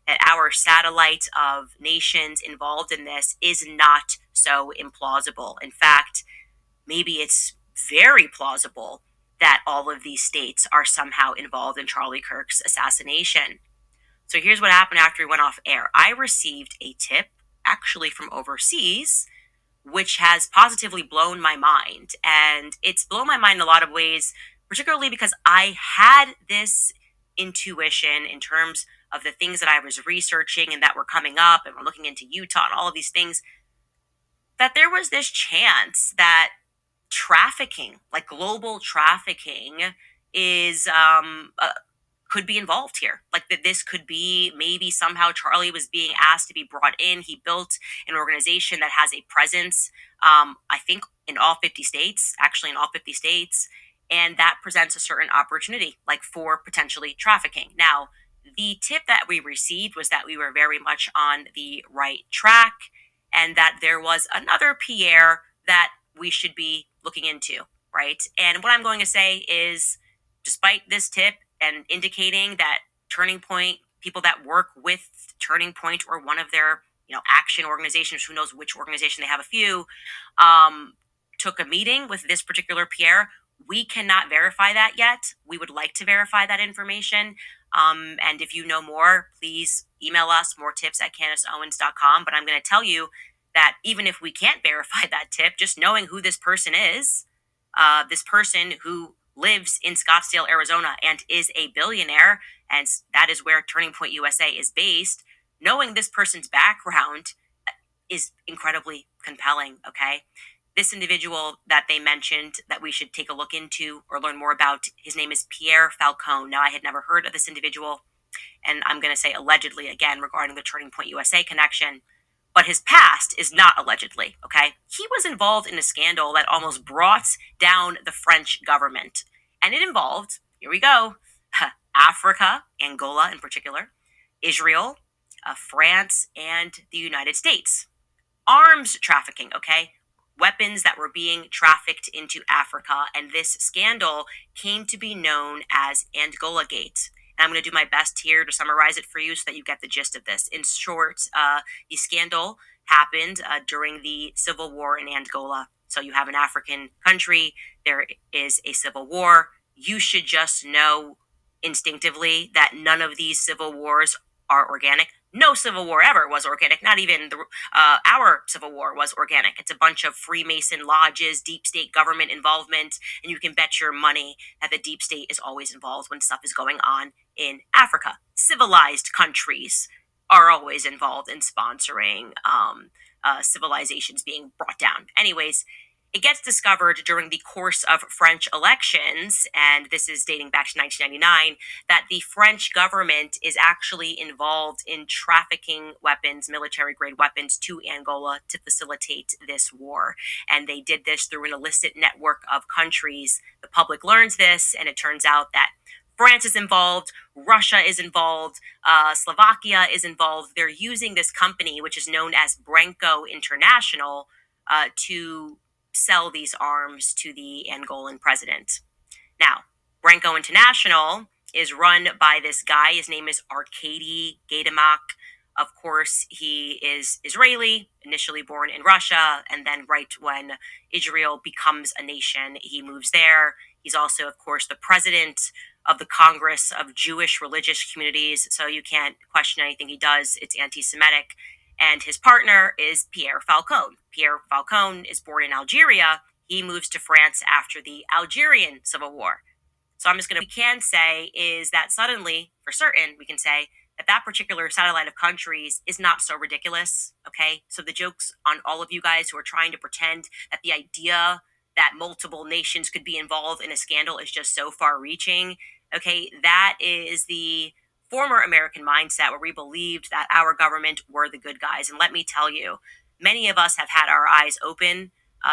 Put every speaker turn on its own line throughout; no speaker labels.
that our satellite of nations involved in this is not so implausible. In fact, maybe it's very plausible that all of these states are somehow involved in Charlie Kirk's assassination. So here's what happened after we went off air. I received a tip, actually from overseas, which has positively blown my mind. And it's blown my mind in a lot of ways, particularly because I had this intuition in terms of the things that I was researching and that were coming up, and we're looking into Utah and all of these things, that there was this chance that trafficking, like global trafficking, is could be involved here. Like that, this could be maybe somehow Charlie was being asked to be brought in. He built an organization that has a presence, I think, in all 50 states, actually in all 50 states, and that presents a certain opportunity, like for potentially trafficking. Now, the tip that we received was that we were very much on the right track, and that there was another Pierre that we should be looking into, right? And what I'm going to say is, despite this tip and indicating that Turning Point, people that work with Turning Point or one of their, action organizations, who knows which organization, they have a few, um, took a meeting with this particular Pierre. We cannot verify that yet. We would like to verify that information. And if you know more, please email us more tips at CandaceOwens.com. But I'm going to tell you that even if we can't verify that tip, just knowing who this person who lives in Scottsdale, Arizona, and is a billionaire, and that is where Turning Point USA is based, knowing this person's background is incredibly compelling, okay? This individual that they mentioned that we should take a look into or learn more about, his name is Pierre Falcone. Now, I had never heard of this individual, and I'm going to say allegedly again regarding the Turning Point USA connection, but his past is not allegedly, okay? He was involved in a scandal that almost brought down the French government. And it involved, here we go, Africa, Angola in particular, Israel, France, and the United States. Arms trafficking, okay? Weapons that were being trafficked into Africa. And this scandal came to be known as Angola Gate. And I'm going to do my best here to summarize it for you so that you get the gist of this. In short, the scandal happened during the civil war in Angola. So you have an African country, there is a civil war. You should just know instinctively that none of these civil wars are organic. No civil war ever was organic. Not even our civil war was organic. It's a bunch of Freemason lodges, deep state government involvement, and you can bet your money that the deep state is always involved when stuff is going on in Africa. Civilized countries are always involved in sponsoring civilizations being brought down. Anyways, it gets discovered during the course of French elections, and this is dating back to 1999, that the French government is actually involved in trafficking weapons, military grade weapons, to Angola to facilitate this war. And they did this through an illicit network of countries. The public learns this, and it turns out that France is involved, Russia is involved, Slovakia is involved. They're using this company, which is known as Branco International, to sell these arms to the Angolan president. Now, Branco International is run by this guy. His name is Arkady Gaidamak. Of course, he is Israeli, initially born in Russia, and then right when Israel becomes a nation, he moves there. He's also, of course, the president of the Congress of Jewish Religious Communities, so you can't question anything he does. It's anti-Semitic. And his partner is Pierre Falcone. Pierre Falcone is born in Algeria. He moves to France after the Algerian Civil War. So I'm just going to, we can say is that suddenly, for certain, we can say that that particular satellite of countries is not so ridiculous, okay? So the joke's on all of you guys who are trying to pretend that the idea that multiple nations could be involved in a scandal is just so far reaching, okay? That is the former American mindset where we believed that our government were the good guys. And let me tell you, many of us have had our eyes open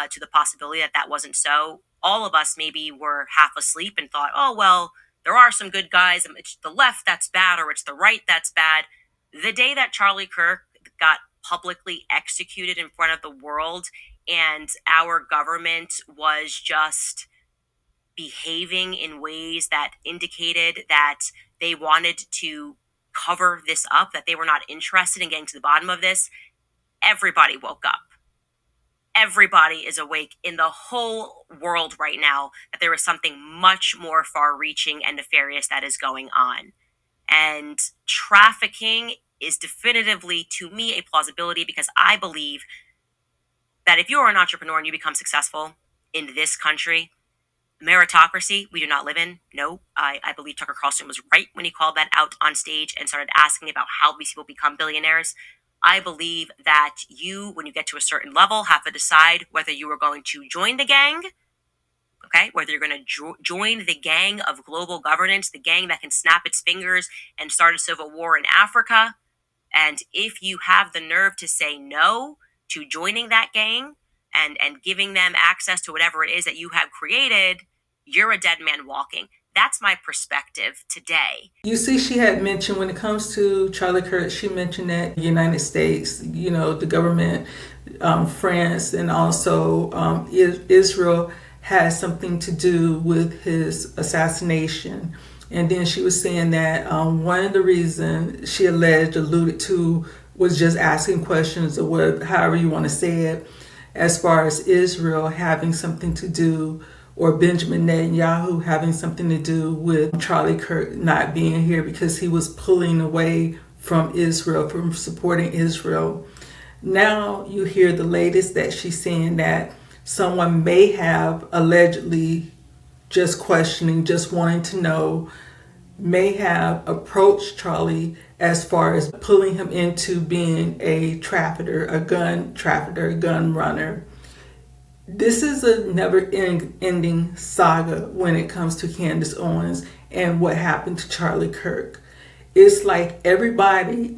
to the possibility that that wasn't so. All of us maybe were half asleep and thought, oh, well, there are some good guys. It's the left that's bad, or it's the right that's bad. The day that Charlie Kirk got publicly executed in front of the world and our government was just behaving in ways that indicated that they wanted to cover this up, that they were not interested in getting to the bottom of this, everybody woke up. Everybody is awake in the whole world right now that there is something much more far reaching and nefarious that is going on. And trafficking is definitively, to me, a plausibility, because I believe that if you are an entrepreneur and you become successful in this country, meritocracy we do not live in. No, I believe Tucker Carlson was right when he called that out on stage and started asking about how these people become billionaires. I believe that you, when you get to a certain level, have to decide whether you are going to join the gang, okay? Whether you're going to join the gang of global governance, the gang that can snap its fingers and start a civil war in Africa. And if you have the nerve to say no to joining that gang and giving them access to whatever it is that you have created, you're a dead man walking. That's my perspective today.
You see, she had mentioned when it comes to Charlie Kirk, she mentioned that the United States, the government, France, and also Israel has something to do with his assassination. And then she was saying that one of the reasons she alluded to was just asking questions or however you want to say it, as far as Israel having something to do, or Benjamin Netanyahu having something to do with Charlie Kirk not being here because he was pulling away from Israel, from supporting Israel. Now you hear the latest that she's saying that someone may have allegedly, just questioning, just wanting to know, may have approached Charlie as far as pulling him into being a trafficker, a gun runner. This is a never-ending saga when it comes to Candace Owens and what happened to Charlie Kirk. It's like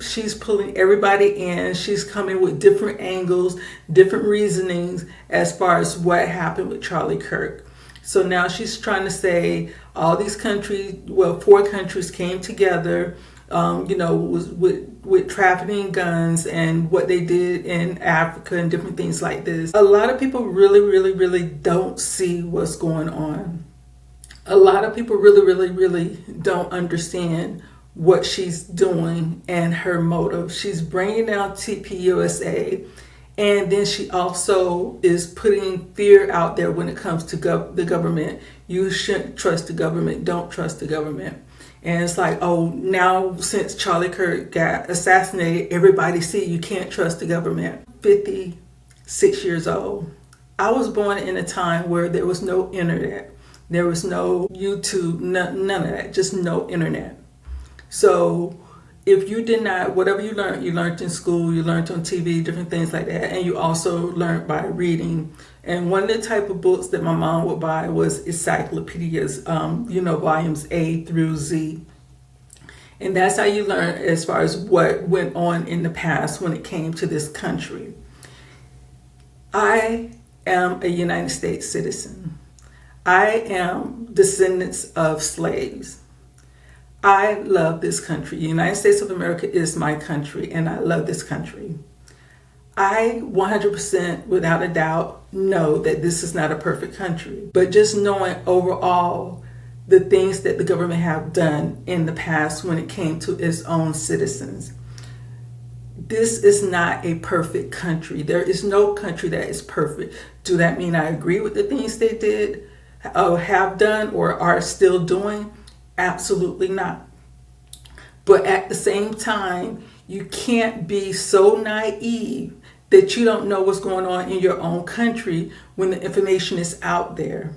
she's pulling everybody in. She's coming with different angles, different reasonings as far as what happened with Charlie Kirk. So now she's trying to say all these countries, 4 countries came together, with trafficking guns and what they did in Africa and different things like this. A lot of people really, really, really don't see what's going on. A lot of people really, really, really don't understand what she's doing and her motive. She's bringing down TPUSA, and then she also is putting fear out there when it comes to the government. You shouldn't trust the government. Don't trust the government. And it's like, oh, now since Charlie Kirk got assassinated, everybody see you can't trust the government. 56 years old. I was born in a time where there was no internet. There was no YouTube, none of that, just no internet. So if you did not, whatever you learned in school, you learned on TV, different things like that. And you also learned by reading. And one of the type of books that my mom would buy was encyclopedias, volumes A through Z. And that's how you learn as far as what went on in the past when it came to this country. I am a United States citizen. I am descendants of slaves. I love this country. The United States of America is my country, and I love this country. I 100% without a doubt know that this is not a perfect country, but just knowing overall the things that the government have done in the past when it came to its own citizens. This is not a perfect country. There is no country that is perfect. Do that mean I agree with the things they did, have done, or are still doing? Absolutely not. But at the same time, you can't be so naive that you don't know what's going on in your own country when the information is out there.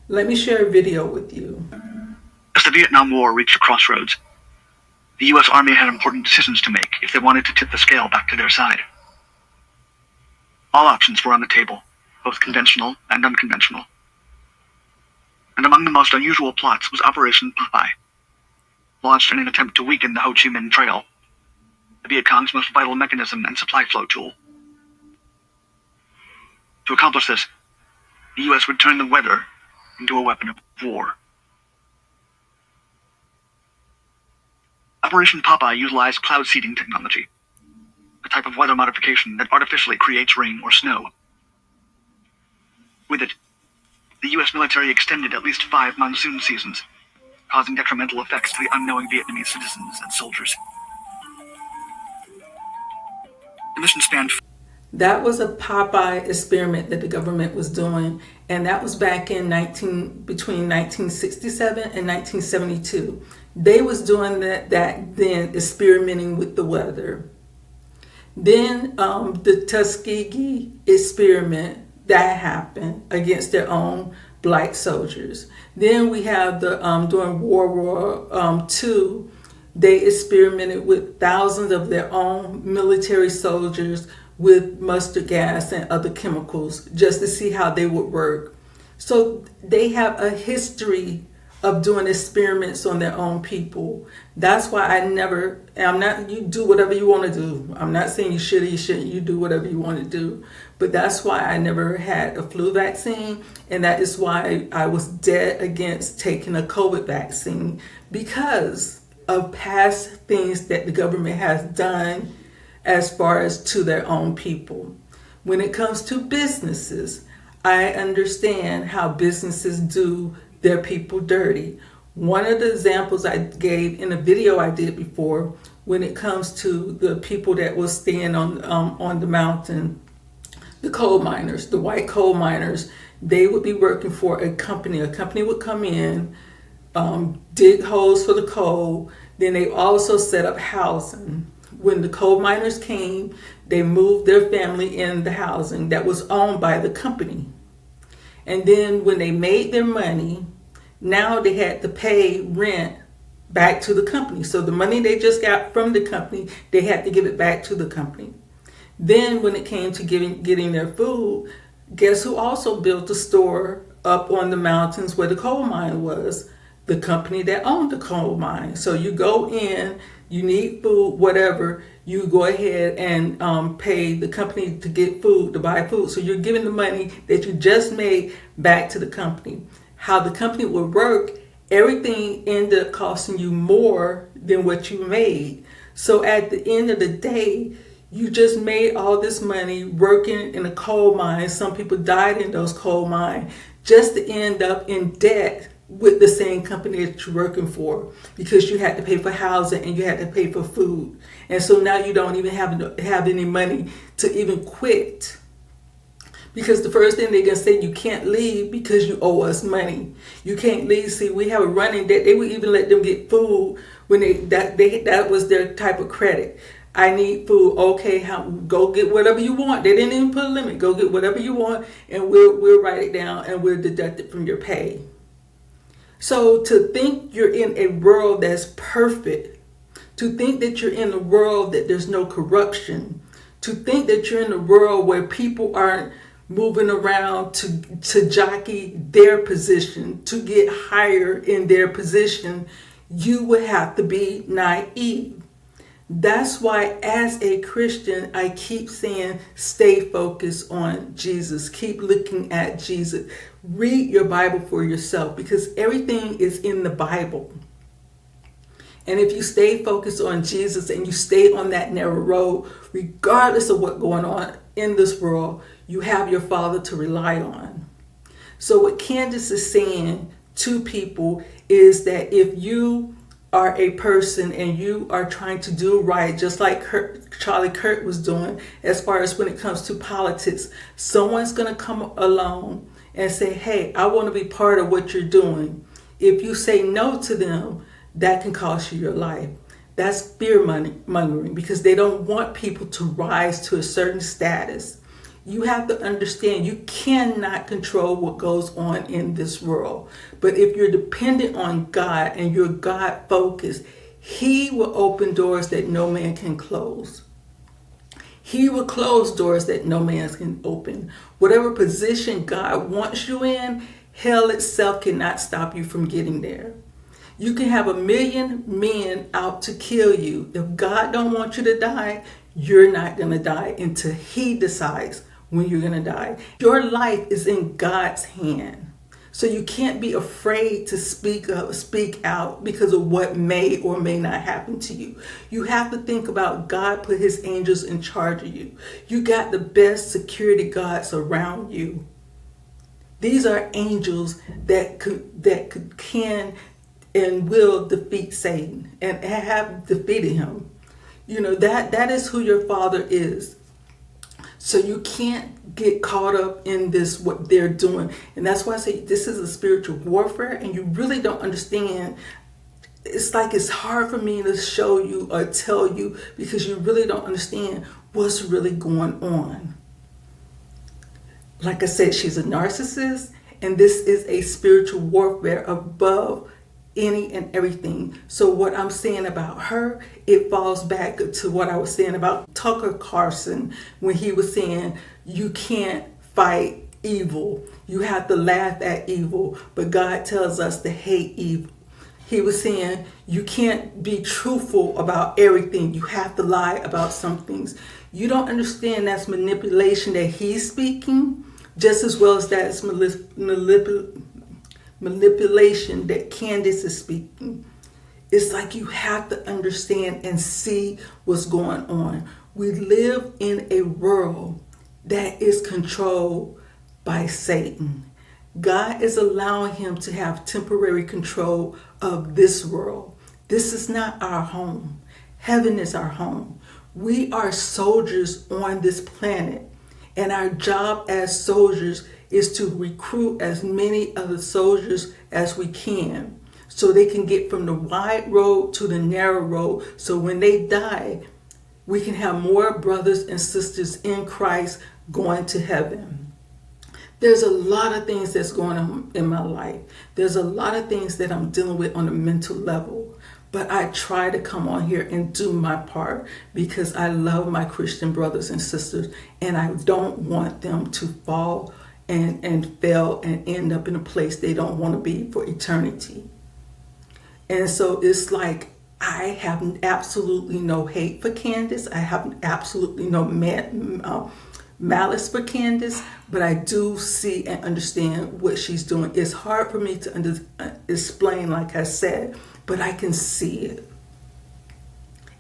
Let me share a video with you.
As the Vietnam War reached a crossroads, the U.S. Army had important decisions to make if they wanted to tip the scale back to their side. All options were on the table, both conventional and unconventional. And among the most unusual plots was Operation Popeye, launched in an attempt to weaken the Ho Chi Minh Trail, the Viet Cong's most vital mechanism and supply flow tool. To accomplish this, the U.S. would turn the weather into a weapon of war. Operation Popeye utilized cloud seeding technology, a type of weather modification that artificially creates rain or snow. With it, the U.S. military extended at least 5 monsoon seasons, causing detrimental effects to the unknowing Vietnamese citizens and soldiers. The mission spanned.
That was a Popeye experiment that the government was doing, and that was back in between 1967 and 1972. They was doing that then, experimenting with the weather. Then the Tuskegee experiment that happened against their own black soldiers. Then we have the during World War II, they experimented with thousands of their own military soldiers with mustard gas and other chemicals just to see how they would work. So they have a history of doing experiments on their own people. That's why you do whatever you want to do. I'm not saying you should or you shouldn't. You do whatever you want to do. But that's why I never had a flu vaccine. And that is why I was dead against taking a COVID vaccine, because of past things that the government has done as far as to their own people. When it comes to businesses, I understand how businesses do their people dirty. One of the examples I gave in a video I did before, when it comes to the people that was staying on the mountain, the coal miners, the white coal miners, they would be working for a company. A company would come in, dig holes for the coal. Then they also set up housing. When the coal miners came, they moved their family in the housing that was owned by the company. And then when they made their money, now they had to pay rent back to the company. So the money they just got from the company, they had to give it back to the company. Then when it came to getting their food, guess who also built a store up on the mountains where the coal mine was? The company that owned the coal mine. So you go in, you need food, whatever, you go ahead and pay the company to get food, to buy food. So you're giving the money that you just made back to the company. How the company would work, everything ended up costing you more than what you made. So at the end of the day, you just made all this money working in a coal mine. Some people died in those coal mines just to end up in debt with the same company that you're working for, because you had to pay for housing and you had to pay for food. And so now you don't even have any money to even quit. Because the first thing they're going to say, you can't leave because you owe us money. You can't leave. See, we have a running debt. They would even let them get food when that was their type of credit. I need food. Okay, go get whatever you want. They didn't even put a limit. Go get whatever you want, and we'll write it down and we'll deduct it from your pay. So to think you're in a world that's perfect, to think that you're in a world that there's no corruption, to think that you're in a world where people aren't moving around to jockey their position, to get higher in their position, you would have to be naive. That's why as a Christian, I keep saying, stay focused on Jesus. Keep looking at Jesus. Read your Bible for yourself, because everything is in the Bible. And if you stay focused on Jesus and you stay on that narrow road, regardless of what's going on in this world, you have your Father to rely on. So what Candace is saying to people is that if you are a person and you are trying to do right, just like Charlie Kirk was doing, as far as when it comes to politics, someone's going to come along and say, hey, I want to be part of what you're doing. If you say no to them, that can cost you your life. That's fear mongering, because they don't want people to rise to a certain status. You have to understand you cannot control what goes on in this world. But if you're dependent on God and you're God focused, He will open doors that no man can close. He will close doors that no man can open. Whatever position God wants you in, hell itself cannot stop you from getting there. You can have 1 million men out to kill you. If God don't want you to die, you're not going to die until He decides when you're going to die. Your life is in God's hand. So you can't be afraid to speak out because of what may or may not happen to you. You have to think about God put His angels in charge of you. You got the best security guards around you. These are angels that can and will defeat Satan and have defeated him. You know, that is who your Father is. So you can't get caught up in this, what they're doing. And that's why I say this is a spiritual warfare, and you really don't understand. It's like it's hard for me to show you or tell you, because you really don't understand what's really going on. Like I said, she's a narcissist, and this is a spiritual warfare above any and everything. So what I'm saying about her, it falls back to what I was saying about Tucker Carlson, when he was saying you can't fight evil, you have to laugh at evil, but God tells us to hate evil. He was saying you can't be truthful about everything, you have to lie about some things. You don't understand that's manipulation that he's speaking, just as well as that's manipulation that Candace is speaking. It's like you have to understand and see what's going on. We live in a world that is controlled by Satan. God is allowing him to have temporary control of this world. This is not our home. Heaven is our home. We are soldiers on this planet, and our job as soldiers is to recruit as many of the soldiers as we can, so they can get from the wide road to the narrow road. So when they die, we can have more brothers and sisters in Christ going to heaven. There's a lot of things that's going on in my life. There's a lot of things that I'm dealing with on a mental level. But I try to come on here and do my part, because I love my Christian brothers and sisters, and I don't want them to fall and fail and end up in a place they don't want to be for eternity. And so it's like, I have absolutely no hate for Candace. I have absolutely no malice for Candace, but I do see and understand what she's doing. It's hard for me to explain, like I said, but I can see it.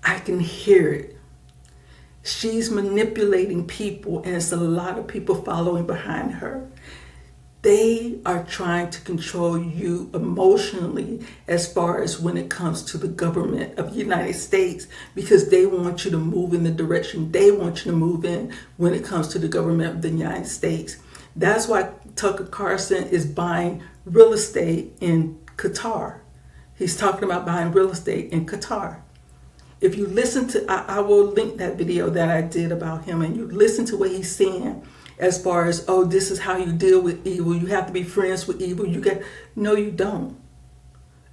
I can hear it. She's manipulating people, and it's a lot of people following behind her. They are trying to control you emotionally, as far as when it comes to the government of the United States, because they want you to move in the direction they want you to move in when it comes to the government of the United States. That's why Tucker Carlson is buying real estate in Qatar. He's talking about buying real estate in Qatar. If you listen to, I will link that video that I did about him, and you listen to what he's saying as far as, oh, this is how you deal with evil. You have to be friends with evil. No, you don't.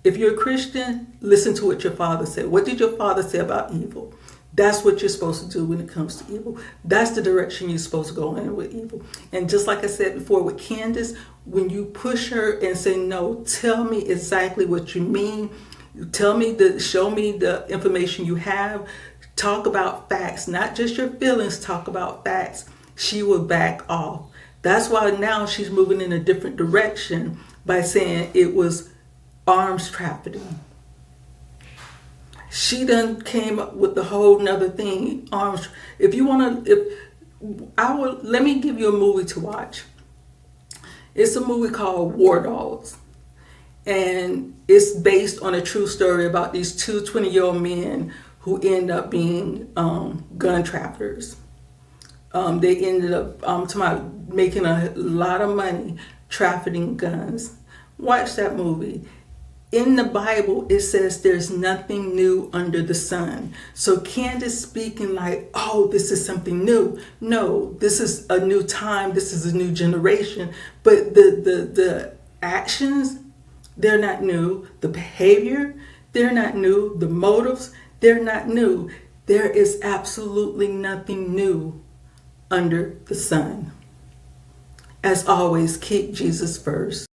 If you're a Christian, listen to what your father said. What did your father say about evil? That's what you're supposed to do when it comes to evil. That's the direction you're supposed to go in with evil. And just like I said before with Candace, when you push her and say, no, tell me exactly what you mean. Show me the information you have. Talk about facts, not just your feelings. Talk about facts. She will back off. That's why now she's moving in a different direction by saying it was arms trafficking. She done came up with the whole nother thing. Arms. Let me give you a movie to watch. It's a movie called War Dogs. And it's based on a true story about these two 20-year-old men who end up being gun traffickers. They ended up making a lot of money trafficking guns. Watch that movie. In the Bible, it says there's nothing new under the sun. So Candace speaking like, oh, this is something new. No, this is a new time. This is a new generation. But the actions, they're not new. The behavior, they're not new. The motives, they're not new. There is absolutely nothing new under the sun. As always, keep Jesus first.